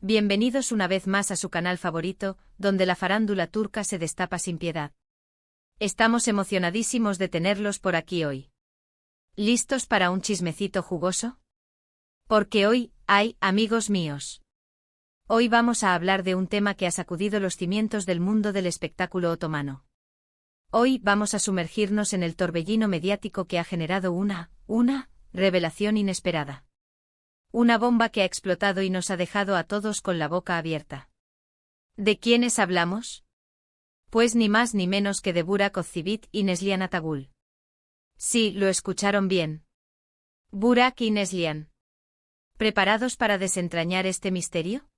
Bienvenidos una vez más a su canal favorito, donde la farándula turca se destapa sin piedad. Estamos emocionadísimos de tenerlos por aquí hoy. ¿Listos para un chismecito jugoso? Porque hoy, amigos míos. Hoy vamos a hablar de un tema que ha sacudido los cimientos del mundo del espectáculo otomano. Hoy vamos a sumergirnos en el torbellino mediático que ha generado una revelación inesperada. Una bomba que ha explotado y nos ha dejado a todos con la boca abierta. ¿De quiénes hablamos? Pues ni más ni menos que de Burak Özçivit y Neslihan Atagül. Sí, lo escucharon bien. Burak y Neslihan. ¿Preparados para desentrañar este misterio?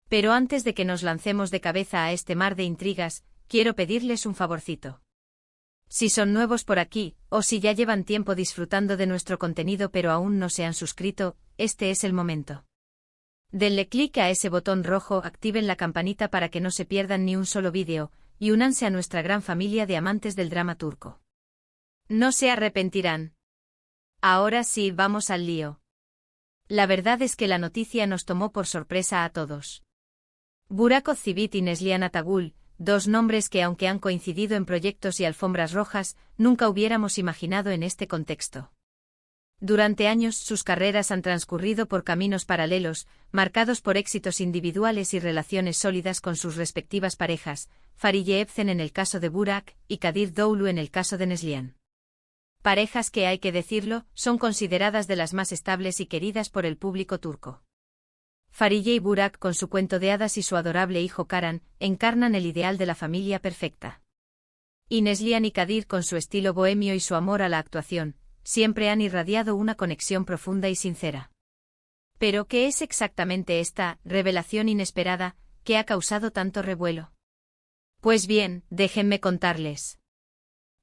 Pero antes de que nos lancemos de cabeza a este mar de intrigas, quiero pedirles un favorcito. Si son nuevos por aquí, o si ya llevan tiempo disfrutando de nuestro contenido pero aún no se han suscrito, este es el momento. Denle clic a ese botón rojo, activen la campanita para que no se pierdan ni un solo vídeo, y únanse a nuestra gran familia de amantes del drama turco. No se arrepentirán. Ahora sí, vamos al lío. La verdad es que la noticia nos tomó por sorpresa a todos. Burak Özçivit y Neslihan Atagül, dos nombres que aunque han coincidido en proyectos y alfombras rojas, nunca hubiéramos imaginado en este contexto. Durante años sus carreras han transcurrido por caminos paralelos, marcados por éxitos individuales y relaciones sólidas con sus respectivas parejas, Fariye Evcen en el caso de Burak y Kadir Doğulu en el caso de Neslihan. Parejas que, hay que decirlo, son consideradas de las más estables y queridas por el público turco. Fariye y Burak, con su cuento de hadas y su adorable hijo Karan, encarnan el ideal de la familia perfecta. Y Neslihan y Kadir, con su estilo bohemio y su amor a la actuación, siempre han irradiado una conexión profunda y sincera. Pero, ¿qué es exactamente esta revelación inesperada que ha causado tanto revuelo? Pues bien, déjenme contarles.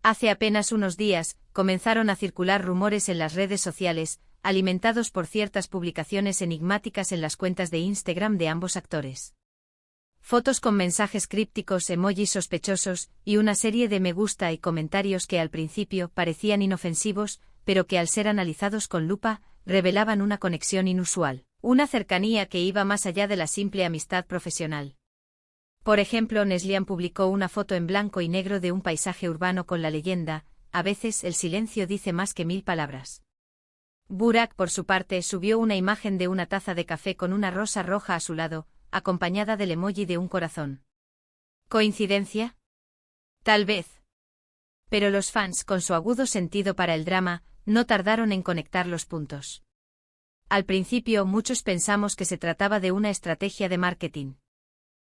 Hace apenas unos días, comenzaron a circular rumores en las redes sociales, alimentados por ciertas publicaciones enigmáticas en las cuentas de Instagram de ambos actores. Fotos con mensajes crípticos, emojis sospechosos, y una serie de me gusta y comentarios que al principio parecían inofensivos, pero que al ser analizados con lupa, revelaban una conexión inusual, una cercanía que iba más allá de la simple amistad profesional. Por ejemplo, Neslihan publicó una foto en blanco y negro de un paisaje urbano con la leyenda: a veces el silencio dice más que 1000 palabras. Burak, por su parte, subió una imagen de una taza de café con una rosa roja a su lado, acompañada del emoji de un corazón. ¿Coincidencia? Tal vez. Pero los fans, con su agudo sentido para el drama, no tardaron en conectar los puntos. Al principio muchos pensamos que se trataba de una estrategia de marketing.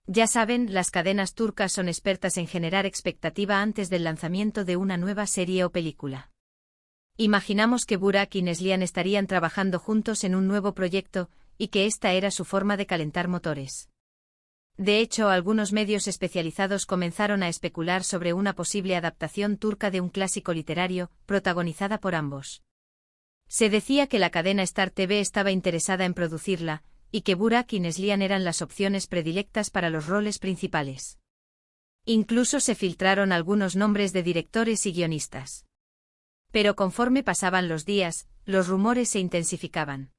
Ya saben, las cadenas turcas son expertas en generar expectativa antes del lanzamiento de una nueva serie o película. Imaginamos que Burak y Neslihan estarían trabajando juntos en un nuevo proyecto, y que esta era su forma de calentar motores. De hecho, algunos medios especializados comenzaron a especular sobre una posible adaptación turca de un clásico literario, protagonizada por ambos. Se decía que la cadena Star TV estaba interesada en producirla, y que Burak y Neslihan eran las opciones predilectas para los roles principales. Incluso se filtraron algunos nombres de directores y guionistas. Pero conforme pasaban los días, los rumores se intensificaban.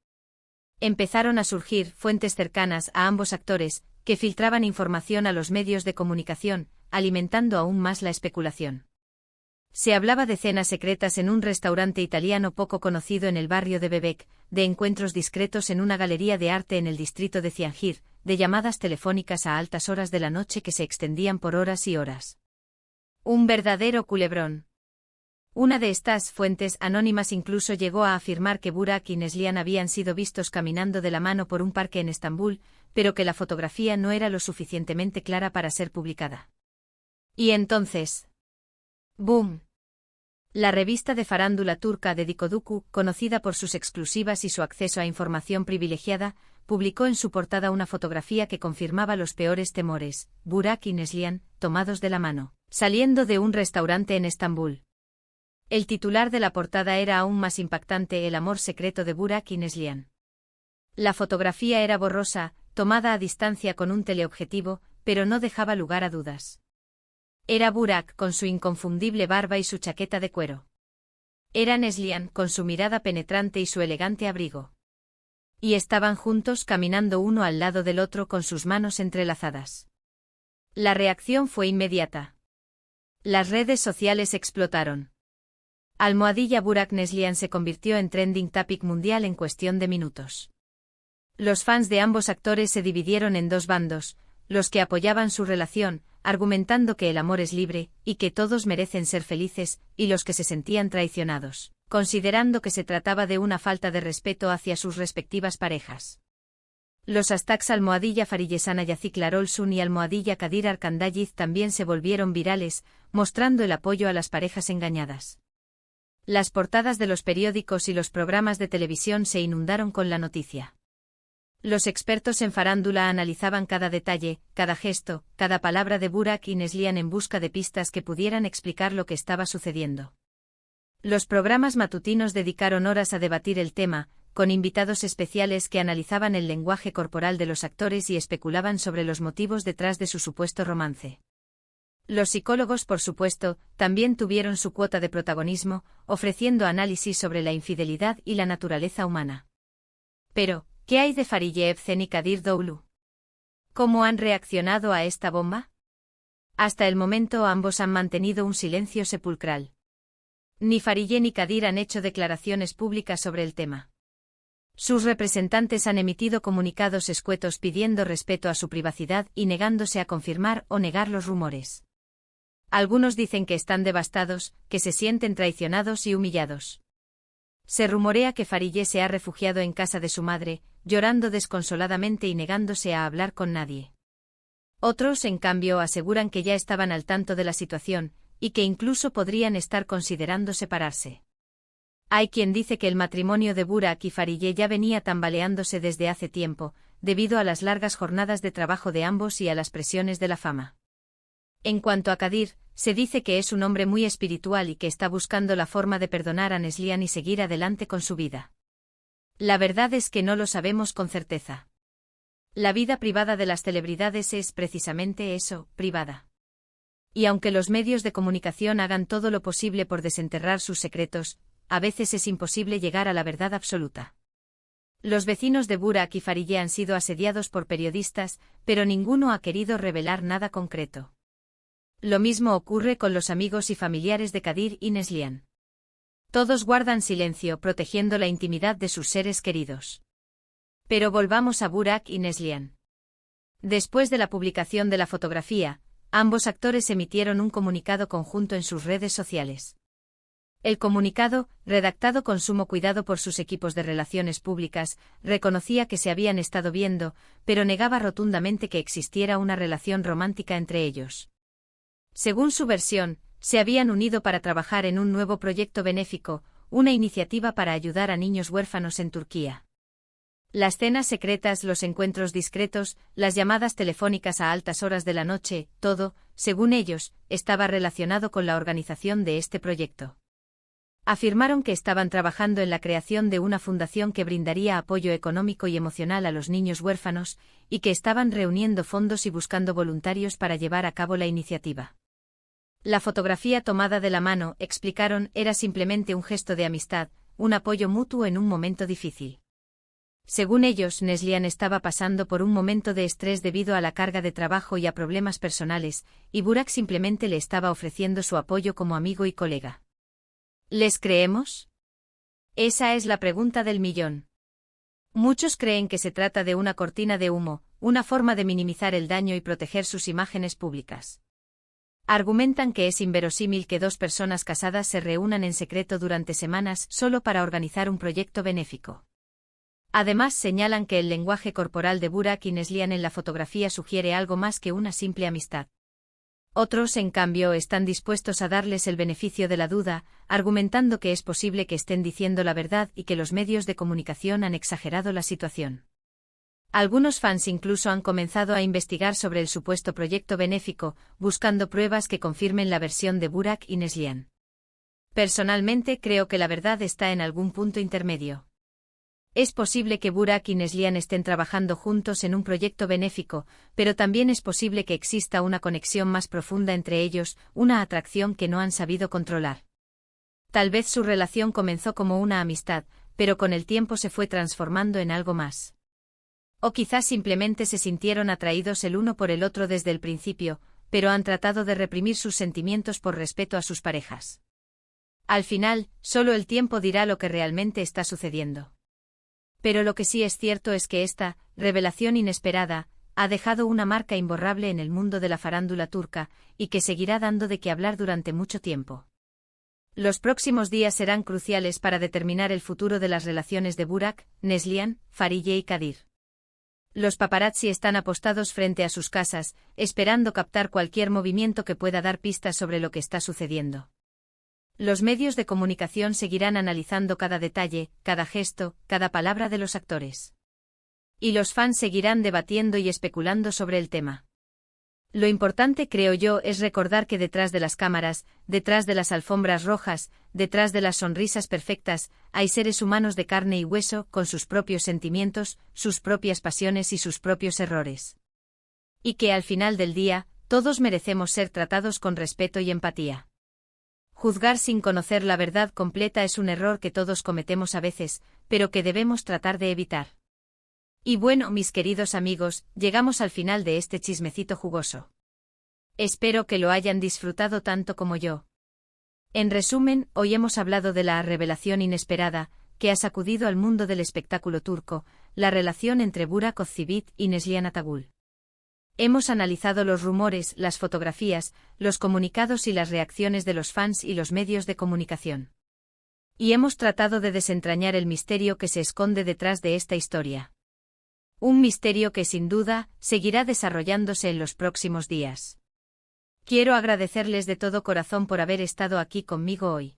Empezaron a surgir fuentes cercanas a ambos actores, que filtraban información a los medios de comunicación, alimentando aún más la especulación. Se hablaba de cenas secretas en un restaurante italiano poco conocido en el barrio de Bebek, de encuentros discretos en una galería de arte en el distrito de Cihangir, de llamadas telefónicas a altas horas de la noche que se extendían por horas y horas. Un verdadero culebrón. Una de estas fuentes anónimas incluso llegó a afirmar que Burak y Neslihan habían sido vistos caminando de la mano por un parque en Estambul, pero que la fotografía no era lo suficientemente clara para ser publicada. Y entonces... ¡boom! La revista de farándula turca Dedikodu, conocida por sus exclusivas y su acceso a información privilegiada, publicó en su portada una fotografía que confirmaba los peores temores: Burak y Neslihan, tomados de la mano, saliendo de un restaurante en Estambul. El titular de la portada era aún más impactante: el amor secreto de Burak y Neslihan. La fotografía era borrosa, tomada a distancia con un teleobjetivo, pero no dejaba lugar a dudas. Era Burak con su inconfundible barba y su chaqueta de cuero. Era Neslihan con su mirada penetrante y su elegante abrigo. Y estaban juntos caminando uno al lado del otro con sus manos entrelazadas. La reacción fue inmediata. Las redes sociales explotaron. Burak Neslihan se convirtió en trending topic mundial en cuestión de minutos. Los fans de ambos actores se dividieron en dos bandos, los que apoyaban su relación, argumentando que el amor es libre, y que todos merecen ser felices, y los que se sentían traicionados, considerando que se trataba de una falta de respeto hacia sus respectivas parejas. Los hashtags @Fariyesana Yazik Larolsun y @Kadir Arkandayiz también se volvieron virales, mostrando el apoyo a las parejas engañadas. Las portadas de los periódicos y los programas de televisión se inundaron con la noticia. Los expertos en farándula analizaban cada detalle, cada gesto, cada palabra de Burak y Neslihan en busca de pistas que pudieran explicar lo que estaba sucediendo. Los programas matutinos dedicaron horas a debatir el tema, con invitados especiales que analizaban el lenguaje corporal de los actores y especulaban sobre los motivos detrás de su supuesto romance. Los psicólogos, por supuesto, también tuvieron su cuota de protagonismo, ofreciendo análisis sobre la infidelidad y la naturaleza humana. Pero, ¿qué hay de Fariye Evcen y Kadir Doğulu? ¿Cómo han reaccionado a esta bomba? Hasta el momento ambos han mantenido un silencio sepulcral. Ni Fariye ni Kadir han hecho declaraciones públicas sobre el tema. Sus representantes han emitido comunicados escuetos pidiendo respeto a su privacidad y negándose a confirmar o negar los rumores. Algunos dicen que están devastados, que se sienten traicionados y humillados. Se rumorea que Fariye se ha refugiado en casa de su madre, llorando desconsoladamente y negándose a hablar con nadie. Otros, en cambio, aseguran que ya estaban al tanto de la situación, y que incluso podrían estar considerando separarse. Hay quien dice que el matrimonio de Burak y Fariye ya venía tambaleándose desde hace tiempo, debido a las largas jornadas de trabajo de ambos y a las presiones de la fama. En cuanto a Kadir, se dice que es un hombre muy espiritual y que está buscando la forma de perdonar a Neslihan y seguir adelante con su vida. La verdad es que no lo sabemos con certeza. La vida privada de las celebridades es precisamente eso, privada. Y aunque los medios de comunicación hagan todo lo posible por desenterrar sus secretos, a veces es imposible llegar a la verdad absoluta. Los vecinos de Burak y Fariye han sido asediados por periodistas, pero ninguno ha querido revelar nada concreto. Lo mismo ocurre con los amigos y familiares de Kadir y Neslihan. Todos guardan silencio, protegiendo la intimidad de sus seres queridos. Pero volvamos a Burak y Neslihan. Después de la publicación de la fotografía, ambos actores emitieron un comunicado conjunto en sus redes sociales. El comunicado, redactado con sumo cuidado por sus equipos de relaciones públicas, reconocía que se habían estado viendo, pero negaba rotundamente que existiera una relación romántica entre ellos. Según su versión, se habían unido para trabajar en un nuevo proyecto benéfico, una iniciativa para ayudar a niños huérfanos en Turquía. Las cenas secretas, los encuentros discretos, las llamadas telefónicas a altas horas de la noche, todo, según ellos, estaba relacionado con la organización de este proyecto. Afirmaron que estaban trabajando en la creación de una fundación que brindaría apoyo económico y emocional a los niños huérfanos, y que estaban reuniendo fondos y buscando voluntarios para llevar a cabo la iniciativa. La fotografía tomada de la mano, explicaron, era simplemente un gesto de amistad, un apoyo mutuo en un momento difícil. Según ellos, Neslihan estaba pasando por un momento de estrés debido a la carga de trabajo y a problemas personales, y Burak simplemente le estaba ofreciendo su apoyo como amigo y colega. ¿Les creemos? Esa es la pregunta del millón. Muchos creen que se trata de una cortina de humo, una forma de minimizar el daño y proteger sus imágenes públicas. Argumentan que es inverosímil que dos personas casadas se reúnan en secreto durante semanas solo para organizar un proyecto benéfico. Además, señalan que el lenguaje corporal de Burak y Neslihan en la fotografía sugiere algo más que una simple amistad. Otros, en cambio, están dispuestos a darles el beneficio de la duda, argumentando que es posible que estén diciendo la verdad y que los medios de comunicación han exagerado la situación. Algunos fans incluso han comenzado a investigar sobre el supuesto proyecto benéfico, buscando pruebas que confirmen la versión de Burak y Neslihan. Personalmente creo que la verdad está en algún punto intermedio. Es posible que Burak y Neslihan estén trabajando juntos en un proyecto benéfico, pero también es posible que exista una conexión más profunda entre ellos, una atracción que no han sabido controlar. Tal vez su relación comenzó como una amistad, pero con el tiempo se fue transformando en algo más. O quizás simplemente se sintieron atraídos el uno por el otro desde el principio, pero han tratado de reprimir sus sentimientos por respeto a sus parejas. Al final, solo el tiempo dirá lo que realmente está sucediendo. Pero lo que sí es cierto es que esta revelación inesperada ha dejado una marca imborrable en el mundo de la farándula turca, y que seguirá dando de qué hablar durante mucho tiempo. Los próximos días serán cruciales para determinar el futuro de las relaciones de Burak, Neslihan, Fariye y Kadir. Los paparazzi están apostados frente a sus casas, esperando captar cualquier movimiento que pueda dar pistas sobre lo que está sucediendo. Los medios de comunicación seguirán analizando cada detalle, cada gesto, cada palabra de los actores. Y los fans seguirán debatiendo y especulando sobre el tema. Lo importante, creo yo, es recordar que detrás de las cámaras, detrás de las alfombras rojas, detrás de las sonrisas perfectas, hay seres humanos de carne y hueso, con sus propios sentimientos, sus propias pasiones y sus propios errores. Y que al final del día, todos merecemos ser tratados con respeto y empatía. Juzgar sin conocer la verdad completa es un error que todos cometemos a veces, pero que debemos tratar de evitar. Y bueno, mis queridos amigos, llegamos al final de este chismecito jugoso. Espero que lo hayan disfrutado tanto como yo. En resumen, hoy hemos hablado de la revelación inesperada, que ha sacudido al mundo del espectáculo turco, la relación entre Burak Özçivit y Neslihan Atagül. Hemos analizado los rumores, las fotografías, los comunicados y las reacciones de los fans y los medios de comunicación. Y hemos tratado de desentrañar el misterio que se esconde detrás de esta historia. Un misterio que sin duda seguirá desarrollándose en los próximos días. Quiero agradecerles de todo corazón por haber estado aquí conmigo hoy.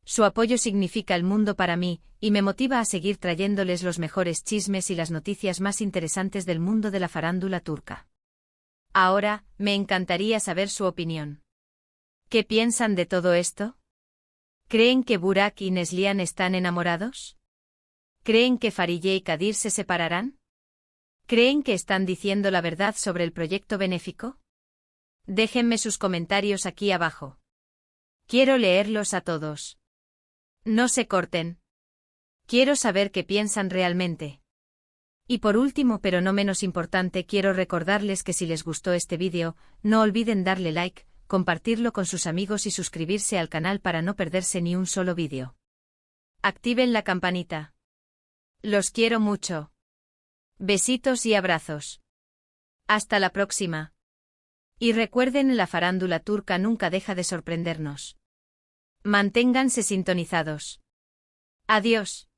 Su apoyo significa el mundo para mí, y me motiva a seguir trayéndoles los mejores chismes y las noticias más interesantes del mundo de la farándula turca. Ahora, me encantaría saber su opinión. ¿Qué piensan de todo esto? ¿Creen que Burak y Neslihan están enamorados? ¿Creen que Fariye y Kadir se separarán? ¿Creen que están diciendo la verdad sobre el proyecto benéfico? Déjenme sus comentarios aquí abajo. Quiero leerlos a todos. No se corten. Quiero saber qué piensan realmente. Y por último, pero no menos importante, quiero recordarles que si les gustó este vídeo, no olviden darle like, compartirlo con sus amigos y suscribirse al canal para no perderse ni un solo vídeo. Activen la campanita. Los quiero mucho. Besitos y abrazos. Hasta la próxima. Y recuerden, la farándula turca nunca deja de sorprendernos. Manténganse sintonizados. Adiós.